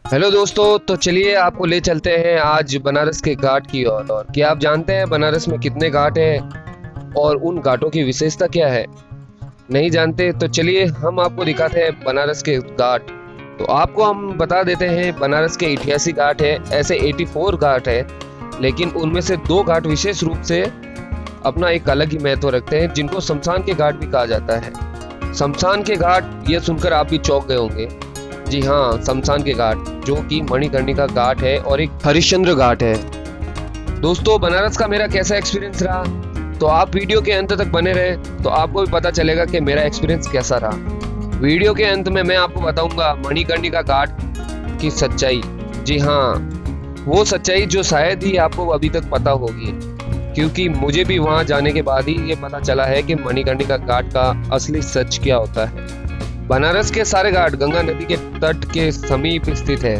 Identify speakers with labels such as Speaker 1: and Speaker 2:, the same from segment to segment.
Speaker 1: Hello दोस्तों, तो चलिए आपको ले चलते हैं आज बनारस के घाट की ओर। और क्या आप जानते हैं बनारस में कितने घाट हैं और उन घाटों की विशेषता क्या है? नहीं जानते? तो चलिए हम आपको दिखाते हैं बनारस के घाट। तो आपको हम बता देते हैं बनारस के 88 घाट है। ऐसे 84 घाट है, लेकिन उनमें से 2 घाट विशेष रूप से अपना एक अलग ही महत्व रखते हैं, जिनको शमशान के घाट भी कहा जाता है। शमशान के घाट ये सुनकर आप भी चौंक गए होंगे। जी हाँ, शमशान के घाट, जो कि मणिकर्णिका घाट है और एक हरिश्चंद्र घाट है। दोस्तों, बनारस का मेरा कैसा एक्सपीरियंस रहा, तो आप वीडियो के अंत तक बने रहे तो आपको भी पता चलेगा कि मेरा एक्सपीरियंस कैसा रहा। वीडियो के अंत में मैं आपको बताऊंगा मणिकर्णिका घाट की सच्चाई। जी हाँ, वो सच्चाई जो शायद ही आपको अभी तक पता होगी, क्योंकि मुझे भी वहां जाने के बाद ही ये पता चला है कि मणिकर्णिका घाट का असली सच क्या होता है। बनारस के सारे घाट गंगा नदी के तट के समीप स्थित है।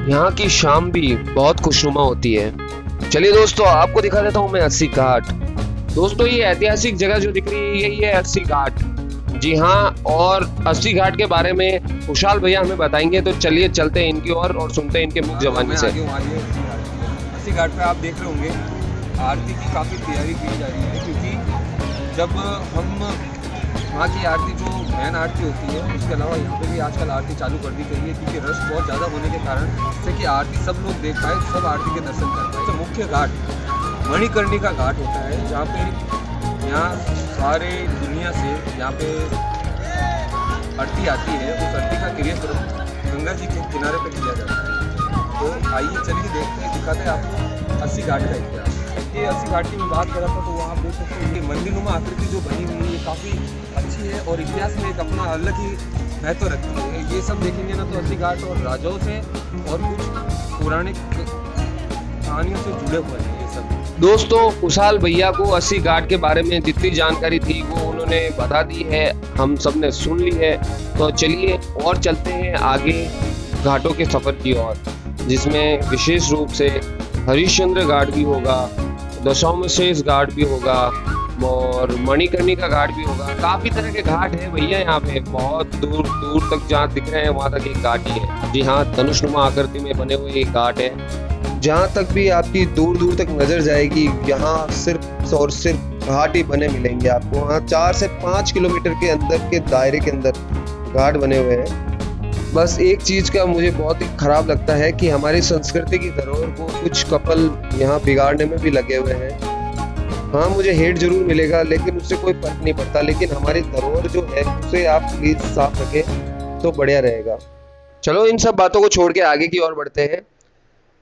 Speaker 1: यहाँ की शाम भी बहुत खुशनुमा होती है। चलिए दोस्तों, आपको दिखा देता हूँ मैं 80 घाट। दोस्तों, ये ऐतिहासिक जगह जो दिख रही है यही है 80 घाट। जी हाँ, और 80 घाट के बारे में खुशहाल भैया हमें बताएंगे। तो चलिए चलते हैं इनकी ओर और सुनते हैं इनके मुख जबानी से।
Speaker 2: 80 घाट पे आप देख रहे होंगे आरती की काफ़ी तैयारी की जा रही है, क्योंकि जब हम वहाँ की आरती जो मेन आरती होती है, उसके अलावा यहाँ पे भी आजकल आरती चालू कर दी गई है, क्योंकि रश बहुत ज़्यादा होने के कारण, जिससे कि आरती सब लोग देख पाए, सब आरती के दर्शन कर पाए। तो मुख्य घाट मणिकर्णिका घाट होता है, जहाँ पे यहाँ सारे दुनिया से यहाँ पे आरती आती है। उस आरती का क्रियाक्रम गंगा जी के किनारे पर किया जाता है। तो आइए चलिए देखते हैं, दिखाते हैं आपको 80 घाट का इतिहास। ये 80 घाट की मैं बात कर रहा था, तो वहाँ आप देख सकते हैं ये मंदिरनुमा आकृति जो बनी हुई है, ये काफ़ी अच्छी है और इतिहास में एक अपना अलग ही महत्व रखती है। ये सब देखेंगे ना तो 80 घाट और राजाओं से और कुछ पौराणिक कहानियों से जुड़े हुए हैं ये सब।
Speaker 1: दोस्तों, खुशहाल भैया को 80 घाट के बारे में जितनी जानकारी थी वो उन्होंने बता दी है, हम सब ने सुन ली है। तो चलिए और चलते हैं आगे घाटों के सफर की ओर, जिसमें विशेष रूप से हरिश्चंद्र घाट भी होगा, दशाश्वमेध घाट भी होगा और मणिकर्णिका घाट भी होगा। काफी तरह के घाट है भैया, यहाँ पे बहुत दूर दूर तक जहाँ दिख रहे हैं वहां तक एक घाट ही है। जी हाँ, धनुषनुमा आकृति में बने हुए एक घाट है। जहाँ तक भी आपकी दूर दूर तक नजर जाएगी, यहाँ सिर्फ और सिर्फ घाट ही बने मिलेंगे आपको। वहाँ 4 से 5 किलोमीटर के अंदर के दायरे के अंदर घाट बने हुए हैं। बस एक चीज का मुझे बहुत ही खराब लगता है कि हमारी संस्कृति की धरोहर को कुछ कपल यहाँ बिगाड़ने में भी लगे हुए हैं। हाँ, मुझे हेट जरूर मिलेगा, लेकिन उससे कोई फर्क नहीं पड़ता। लेकिन हमारी धरोहर जो है उसे आप प्लीज साफ रखें तो बढ़िया रहेगा। चलो इन सब बातों को छोड़ के आगे की ओर बढ़ते हैं।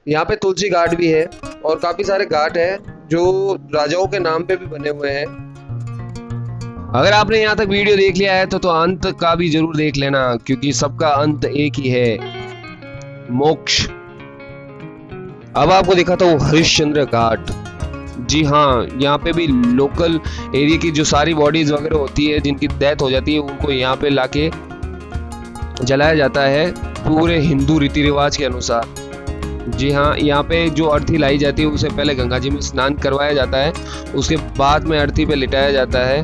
Speaker 1: यहाँ पे तुलसी घाट भी है और काफी सारे घाट है जो राजाओं के नाम पे भी बने हुए हैं। अगर आपने यहाँ तक वीडियो देख लिया है तो अंत का भी जरूर देख लेना, क्योंकि सबका अंत एक ही है, मोक्ष। अब आपको दिखाता हूँ हरिश्चंद्र घाट। जी हाँ, यहाँ पे भी लोकल एरिया की जो सारी बॉडीज वगैरह होती है, जिनकी डेथ हो जाती है, उनको यहाँ पे लाके जलाया जाता है पूरे हिंदू रीति रिवाज के अनुसार। जी हाँ, यहाँ पे जो अर्थी लाई जाती है उसे पहले गंगा जी में स्नान करवाया जाता है, उसके बाद में अर्थी पे लिटाया जाता है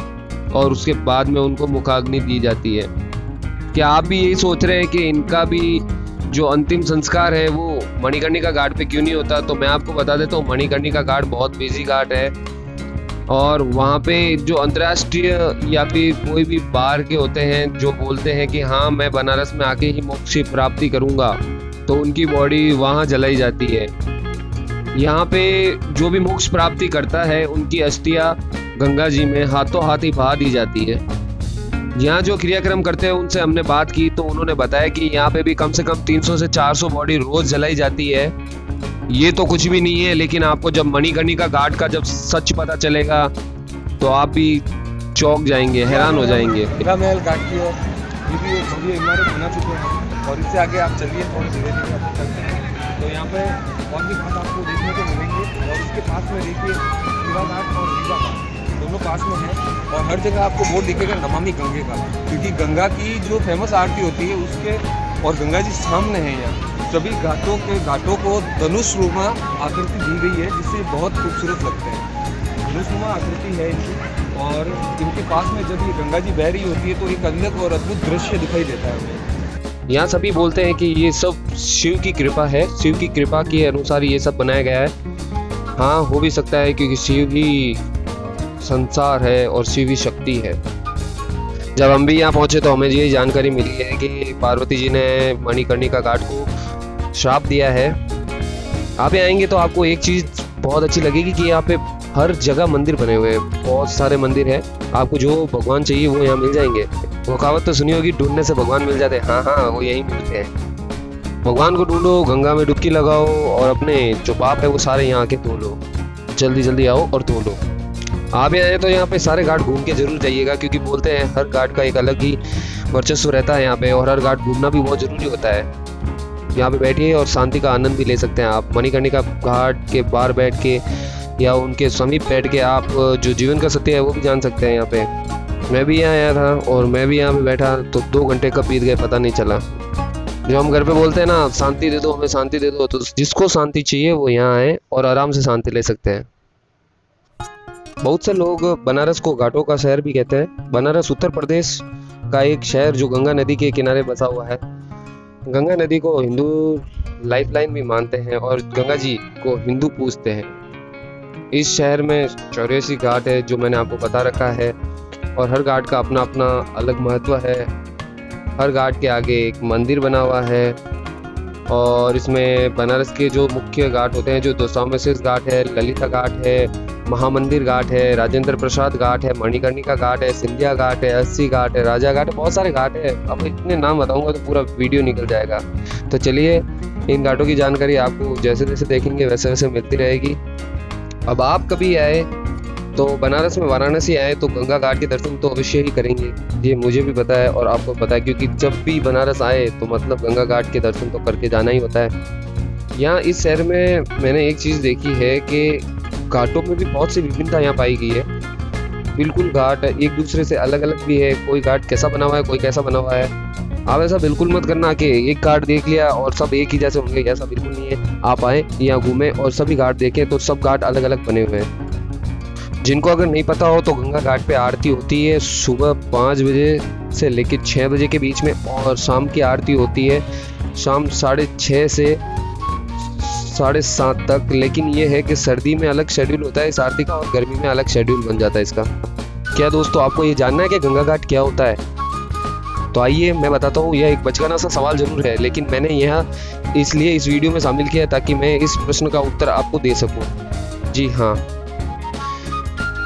Speaker 1: और उसके बाद में उनको मुखाग्नि दी जाती है। क्या आप भी यही सोच रहे हैं कि इनका भी जो अंतिम संस्कार है वो मणिकर्णिका घाट पे क्यों नहीं होता? तो मैं आपको बता देता हूँ, मणिकर्णिका घाट बहुत बिजी घाट है और वहाँ पे जो अंतर्राष्ट्रीय या फिर कोई भी बाहर के होते हैं जो बोलते हैं कि हाँ मैं बनारस में आके ही मोक्ष की प्राप्ति करूँगा, तो उनकी बॉडी वहाँ जलाई जाती है। यहाँ पे जो भी मोक्ष प्राप्ति करता है उनकी अस्थियां गंगा जी में हाथों हाथ ही बहा दी जाती है। यहाँ जो क्रियाक्रम करते हैं उनसे हमने बात की तो उन्होंने बताया कि यहाँ पे भी कम से कम 300 से 400 बॉडी रोज जलाई जाती है। ये तो कुछ भी नहीं है, लेकिन आपको जब मणिकर्णिका घाट का जब सच पता चलेगा तो आप भी चौंक जाएंगे, हैरान हो जाएंगे।
Speaker 2: महल घाट की ओर ये भी एक भव्य इमारत बना चुके हैं और इससे आगे आप चलिए और धीरे धीरे चलते हैं तो यहाँ पे और भी घाट आपको देखने को मिलेंगे। और उसके पास में देखिए शिवा घाट और रीवा घाट दोनों पास में है और हर जगह आपको बोर्ड दिखेगा नमामि गंगे का, क्योंकि गंगा की जो फेमस आरती होती है उसके और गंगा जी सामने है। यहाँ सभी घाटों को धनुषनुमा आकृति दी गई है, जिससे बहुत खूबसूरत लगते हैं। धनुषनुमा आकृति है इनकी और इनके पास में जब ये गंगा जी बह रही होती है तो एक अलग और अद्भुत दृश्य दिखाई देता है हमें।
Speaker 1: यहाँ सभी बोलते हैं कि ये सब शिव की कृपा है, शिव की कृपा के अनुसार ये सब बनाया गया है। हाँ, हो भी सकता है क्योंकि शिव ही संसार है और शिव ही शक्ति है। जब हम भी यहाँ पहुँचे तो हमें ये जानकारी मिली है कि पार्वती जी ने मणिकर्णिका घाट को श्राप दिया है। आप यहाँ आएंगे तो आपको एक चीज़ बहुत अच्छी लगेगी कि यहाँ पे हर जगह मंदिर बने हुए हैं, बहुत सारे मंदिर हैं। आपको जो भगवान चाहिए वो यहाँ मिल जाएंगे। वो कहावत तो सुनी होगी, ढूंढने से भगवान मिल जाते हैं। हाँ हाँ, वो यहीं मिलते हैं। भगवान को ढूंढो, गंगा में डुबकी लगाओ और अपने जो पाप है वो सारे यहाँ आके धो लो। जल्दी जल्दी आओ और धो लो। आप यहाँ आए तो यहाँ पे सारे घाट घूम के जरूर जाइएगा, क्योंकि बोलते हैं हर घाट का एक अलग ही वर्चस्व रहता है यहाँ पे, और हर घाट घूमना भी बहुत जरूरी होता है। यहाँ पे बैठिए और शांति का आनंद भी ले सकते हैं आप। मणिकर्णिका घाट के बाहर बैठ के या उनके समीप बैठ के आप जो जीवन का सत्य है वो भी जान सकते हैं यहाँ पे। मैं भी यहाँ आया था और मैं भी यहाँ पे बैठा तो 2 घंटे कब बीत गए पता नहीं चला। जो हम घर पे बोलते हैं ना, शांति दे दो हमें, शांति दे दो, तो जिसको शांति चाहिए वो यहाँ आए और आराम से शांति ले सकते हैं। बहुत से लोग बनारस को घाटों का शहर भी कहते हैं। बनारस उत्तर प्रदेश का एक शहर जो गंगा नदी के किनारे बसा हुआ है। गंगा नदी को हिंदू लाइफलाइन भी मानते हैं और गंगा जी को हिंदू पूजते हैं। इस शहर में 84 घाट है जो मैंने आपको बता रखा है, और हर घाट का अपना अपना अलग महत्व है। हर घाट के आगे एक मंदिर बना हुआ है, और इसमें बनारस के जो मुख्य घाट होते हैं, जो दशाश्वमेध घाट है, ललिता घाट है, महामंदिर घाट है, राजेंद्र प्रसाद घाट है, मणिकर्णिका घाट है, सिंधिया घाट है, अस्सी घाट है, राजा घाट है, बहुत सारे घाट है। अब इतने नाम बताऊंगा तो पूरा वीडियो निकल जाएगा। तो चलिए, इन घाटों की जानकारी आपको जैसे जैसे देखेंगे वैसे वैसे मिलती रहेगी। अब आप कभी आए तो बनारस में वाराणसी आए तो गंगा घाट के दर्शन तो अवश्य ही करेंगे। ये मुझे भी पता है और आपको पता है, क्योंकि जब भी बनारस आए तो मतलब गंगा घाट के दर्शन तो करके जाना ही होता है। यहाँ इस शहर में मैंने एक चीज़ देखी है कि घाटों में भी बहुत सी विभिन्नता यहाँ पाई गई है। बिल्कुल घाट एक दूसरे से अलग अलग भी है। कोई घाट कैसा बना हुआ है, कोई कैसा बना हुआ है। आप ऐसा बिल्कुल मत करना कि एक घाट देख लिया और सब एक ही जैसे होंगे, ऐसा बिल्कुल नहीं है। आप आए यहाँ घूमें और सभी घाट देखें तो सब घाट अलग अलग बने हुए हैं। जिनको अगर नहीं पता हो तो गंगा घाट पे आरती होती है सुबह 5 बजे से लेकर 6 बजे के बीच में, और शाम की आरती होती है शाम 6:30 से 7:30 तक। लेकिन ये है कि सर्दी में अलग शेड्यूल होता है इस आरती का और गर्मी में अलग शेड्यूल बन जाता है इसका। क्या दोस्तों, आपको ये जानना है कि गंगा घाट क्या होता है? तो आइए मैं बताता हूँ। यह एक बचकाना सा सवाल जरूर है, लेकिन मैंने यह इसलिए इस वीडियो में शामिल किया ताकि मैं इस प्रश्न का उत्तर आपको दे सकूँ। जी हाँ,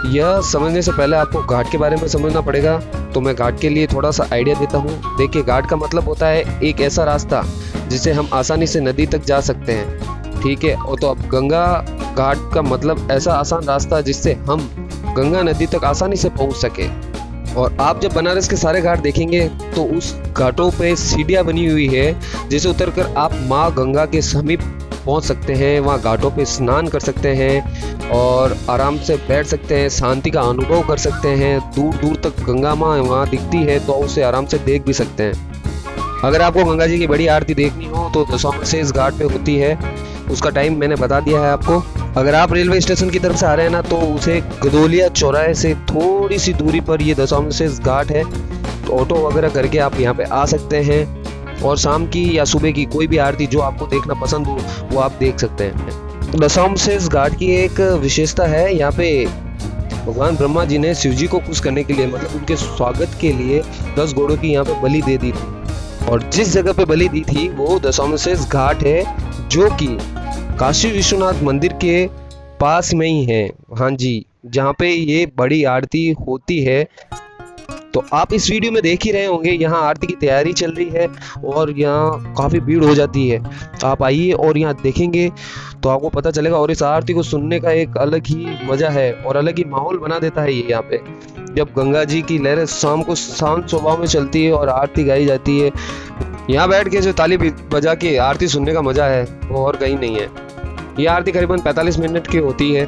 Speaker 1: यह समझने से पहले आपको घाट के बारे में समझना पड़ेगा। तो मैं घाट के लिए थोड़ा सा आइडिया देता हूँ। देखिए, घाट का मतलब होता है एक ऐसा रास्ता जिससे हम आसानी से नदी तक जा सकते हैं, ठीक है। और तो अब गंगा घाट का मतलब ऐसा आसान रास्ता जिससे हम गंगा नदी तक आसानी से पहुँच सके। और आप जब बनारस के सारे घाट देखेंगे तो उस घाटों पे सीढ़ियाँ बनी हुई है, जिसे उतरकर आप माँ गंगा के समीप पहुंच सकते हैं। वहाँ घाटों पे स्नान कर सकते हैं और आराम से बैठ सकते हैं, शांति का अनुभव कर सकते हैं। दूर दूर तक गंगा माँ वहाँ दिखती है तो उसे आराम से देख भी सकते हैं। अगर आपको गंगा जी की बड़ी आरती देखनी हो तो दशाश्वमेध घाट पे होती है। उसका टाइम मैंने बता दिया है आपको। अगर आप रेलवे स्टेशन की तरफ से आ रहे हैं ना, तो उसे गदोलिया चौराहे से थोड़ी सी दूरी पर ये दशाश्वमेध घाट है। तो ऑटो वगैरह करके आप यहाँ पे आ सकते हैं, और शाम की या सुबह की कोई भी आरती जो आपको देखना पसंद हो वो आप देख सकते हैं। दशाश्वमेध घाट की एक विशेषता है, यहाँ पे भगवान ब्रह्मा जी ने शिव जी को खुश करने के लिए, मतलब उनके स्वागत के लिए 10 घोड़ों की यहाँ पे बलि दे दी थी। और जिस जगह पे बलि दी थी वो दशाश्वमेध घाट है, जो कि काशी विश्वनाथ मंदिर के पास में ही है। हाँ जी, जहाँ पे ये बड़ी आरती होती है। तो आप इस वीडियो में देख ही रहे होंगे, यहाँ आरती की तैयारी चल रही है और यहाँ काफ़ी भीड़ हो जाती है। आप आइए और यहाँ देखेंगे तो आपको पता चलेगा। और इस आरती को सुनने का एक अलग ही मज़ा है और अलग ही माहौल बना देता है ये यहाँ पे। जब गंगा जी की लहरें शाम को शांत स्वभाव में चलती है और आरती गाई जाती है, यहाँ बैठ के जो ताली बजा के आरती सुनने का मज़ा है वो और कहीं नहीं है। ये आरती करीबन 45 मिनट की होती है,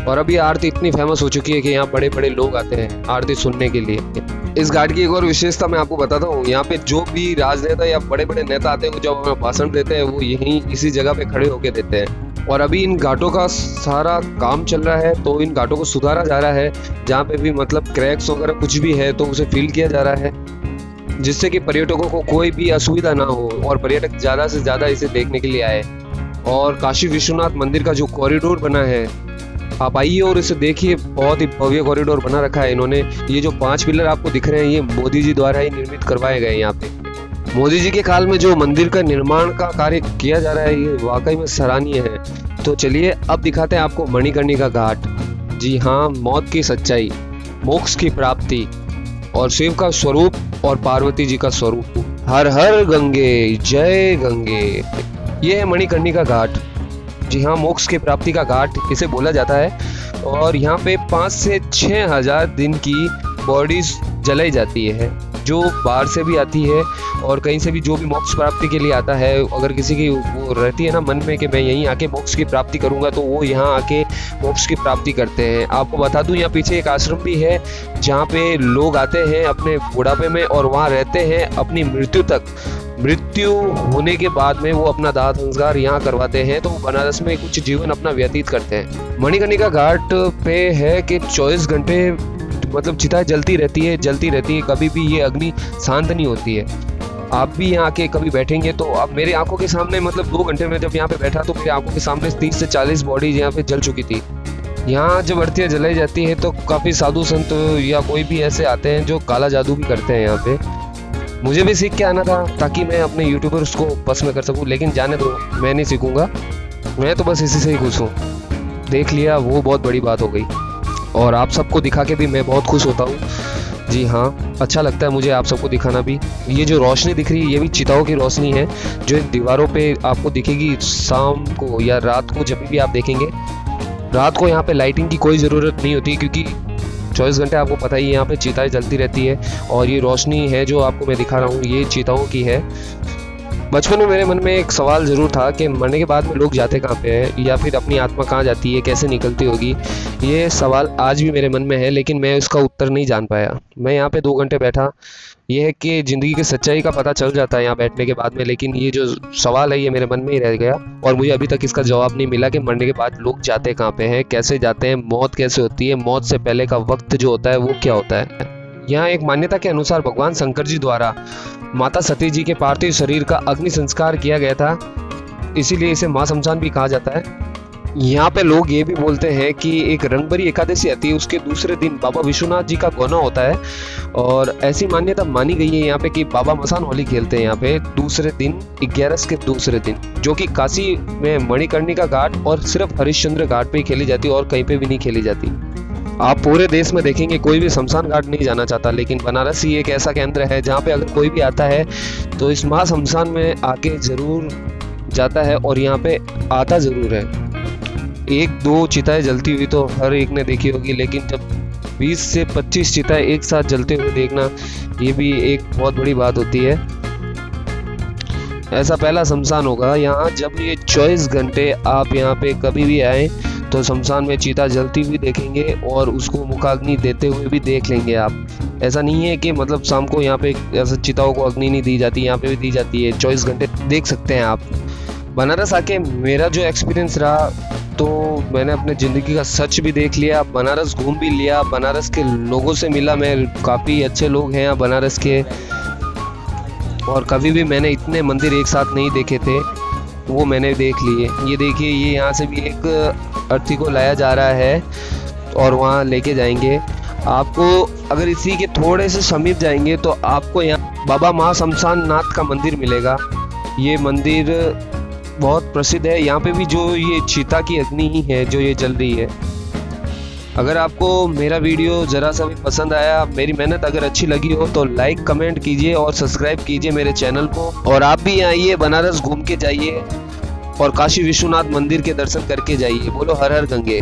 Speaker 1: और अभी आरती इतनी फेमस हो चुकी है कि यहाँ बड़े बड़े लोग आते हैं आरती सुनने के लिए। इस घाट की एक और विशेषता मैं आपको बताता हूँ। यहाँ पे जो भी राजनेता या बड़े बड़े नेता आते हैं, जब हमें भाषण देते हैं, वो यहीं इसी जगह पे खड़े होके देते हैं। और अभी इन घाटों का सारा काम चल रहा है, तो इन घाटों को सुधारा जा रहा है। जहाँ पे भी मतलब क्रैक्स वगैरह कुछ भी है तो उसे फिल किया जा रहा है। जिससे कि पर्यटकों को कोई भी असुविधा ना हो और पर्यटक ज़्यादा से ज़्यादा इसे देखने के लिए आए। और काशी विश्वनाथ मंदिर का जो कॉरिडोर बना है, आप आइए और इसे देखिए, बहुत ही भव्य कॉरिडोर बना रखा है इन्होंने। ये जो 5 पिलर आपको दिख रहे हैं, ये मोदी जी द्वारा ही निर्मित करवाए गए हैं। यहाँ पे मोदी जी के काल में जो मंदिर का निर्माण का कार्य किया जा रहा है, ये वाकई में सराहनीय है। तो चलिए अब दिखाते हैं आपको मणिकर्णिका घाट। जी हाँ, मौत की सच्चाई, मोक्ष की प्राप्ति और शिव का स्वरूप और पार्वती जी का स्वरूप। हर हर गंगे, जय गंगे। ये है मणिकर्णिका घाट। जी हाँ, मोक्ष की प्राप्ति का घाट इसे बोला जाता है। और यहाँ पे 5 से 6 हजार दिन की बॉडीज जलाई जाती है, जो बाहर से भी आती है और कहीं से भी जो भी मोक्ष प्राप्ति के लिए आता है। अगर किसी की वो रहती है ना मन में कि मैं यहीं आके मोक्ष की प्राप्ति करूंगा, तो वो यहाँ आके मोक्ष की प्राप्ति करते हैं। आपको बता दूं, यहाँ पीछे एक आश्रम भी है जहाँ पे लोग आते हैं अपने बुढ़ापे में और वहाँ रहते हैं अपनी मृत्यु तक। मृत्यु होने के बाद में वो अपना दाह संस्कार यहाँ करवाते हैं, तो बनारस में कुछ जीवन अपना व्यतीत करते हैं। मणिकर्णिका घाट पे है कि 24 घंटे मतलब चिताएं जलती रहती है, कभी भी ये अग्नि शांत नहीं होती है। आप भी यहाँ आके कभी बैठेंगे तो आप मेरे आंखों के सामने, मतलब 2 घंटे में जब यहाँ पे बैठा तो मेरे आंखों के सामने 30 से 40 बॉडीज यहाँ पे जल चुकी थी। यहाँ जब अर्थियाँ जलाई जाती है तो काफ़ी साधु संत या कोई भी ऐसे आते हैं जो काला जादू भी करते हैं यहाँ पे। मुझे भी सीख के आना था ताकि मैं अपने यूट्यूबर्स को बस में कर सकूँ, लेकिन जाने दो, मैं नहीं सीखूंगा। मैं तो बस इसी से ही खुश हूँ। देख लिया, वो बहुत बड़ी बात हो गई। और आप सबको दिखा के भी मैं बहुत खुश होता हूँ। जी हाँ, अच्छा लगता है मुझे आप सबको दिखाना भी। ये जो रोशनी दिख रही है, ये भी चिताओं की रोशनी है जो इन दीवारों पे आपको दिखेगी शाम को या रात को। जब भी आप देखेंगे, रात को यहाँ पे लाइटिंग की कोई ज़रूरत नहीं होती, क्योंकि 24 घंटे आपको पता ही है यहाँ पे चिताएं जलती रहती है। और ये रोशनी है जो आपको मैं दिखा रहा हूँ, ये चिताओं की है। बचपन में मेरे मन में एक सवाल ज़रूर था कि मरने के बाद में लोग जाते कहाँ पे हैं, या फिर अपनी आत्मा कहाँ जाती है, कैसे निकलती होगी। ये सवाल आज भी मेरे मन में है, लेकिन मैं उसका उत्तर नहीं जान पाया। मैं यहाँ पे 2 घंटे बैठा। ये है कि ज़िंदगी की सच्चाई का पता चल जाता है यहाँ बैठने के बाद में, लेकिन ये जो सवाल है ये मेरे मन में ही रह गया और मुझे अभी तक इसका जवाब नहीं मिला कि मरने के बाद लोग जाते कहाँ पे हैं, कैसे जाते हैं, मौत कैसे होती है, मौत से पहले का वक्त जो होता है वो क्या होता है। यहाँ एक मान्यता के अनुसार भगवान शंकर जी द्वारा माता सती जी के पार्थिव शरीर का अग्नि संस्कार किया गया था, इसीलिए इसे माँ शमशान भी कहा जाता है। यहाँ पे लोग ये भी बोलते हैं कि एक रंगभरी एकादशी आती है, उसके दूसरे दिन बाबा विश्वनाथ जी का गौना होता है। और ऐसी मान्यता मानी गई है यहाँ पे कि बाबा मसान होली खेलते हैं यहाँ पे दूसरे दिन, 11 के दूसरे दिन, जो कि काशी में मणिकर्णिका घाट और सिर्फ हरिश्चंद्र घाट पे ही खेली जाती है और कहीं पे भी नहीं खेली जाती। आप पूरे देश में देखेंगे कोई भी शमशान घाट नहीं जाना चाहता, लेकिन बनारस ही एक ऐसा केंद्र है जहाँ पे अगर कोई भी आता है तो इस महा शमशान में आके जरूर जाता है और यहाँ पे आता जरूर है। 1-2 चिताएं जलती हुई तो हर एक ने देखी होगी, लेकिन जब 20 से 25 चिताएं एक साथ जलते हुए देखना, ये भी एक बहुत बड़ी बात होती है। ऐसा पहला शमशान होगा यहाँ। जब ये 24 घंटे आप यहाँ पे कभी भी आए तो शमशान में चीता जलती हुई देखेंगे और उसको मुखाग्नि देते हुए भी देख लेंगे आप। ऐसा नहीं है कि मतलब शाम को यहाँ पे ऐसा चिताओं को अग्नि नहीं दी जाती, यहाँ पे भी दी जाती है। 24 घंटे देख सकते हैं आप। बनारस आके मेरा जो एक्सपीरियंस रहा, तो मैंने अपने ज़िंदगी का सच भी देख लिया, बनारस घूम भी लिया, बनारस के लोगों से मिला मैं, काफ़ी अच्छे लोग हैं यहाँ बनारस के। और कभी भी मैंने इतने मंदिर एक साथ नहीं देखे थे, वो मैंने देख लिए। ये देखिए, ये यहाँ से भी एक अर्थी को लाया जा रहा है और वहाँ लेके जाएंगे आपको। अगर इसी के थोड़े से समीप जाएंगे तो आपको यहाँ बाबा महा शमशान नाथ का मंदिर मिलेगा। ये मंदिर बहुत प्रसिद्ध है। यहाँ पे भी जो ये चीता की अग्नि ही है जो ये जल रही है। अगर आपको मेरा वीडियो ज़रा सा भी पसंद आया, मेरी मेहनत अगर अच्छी लगी हो, तो लाइक कमेंट कीजिए और सब्सक्राइब कीजिए मेरे चैनल को। और आप भी आइए, बनारस घूम के जाइए और काशी विश्वनाथ मंदिर के दर्शन करके जाइए। बोलो हर हर गंगे।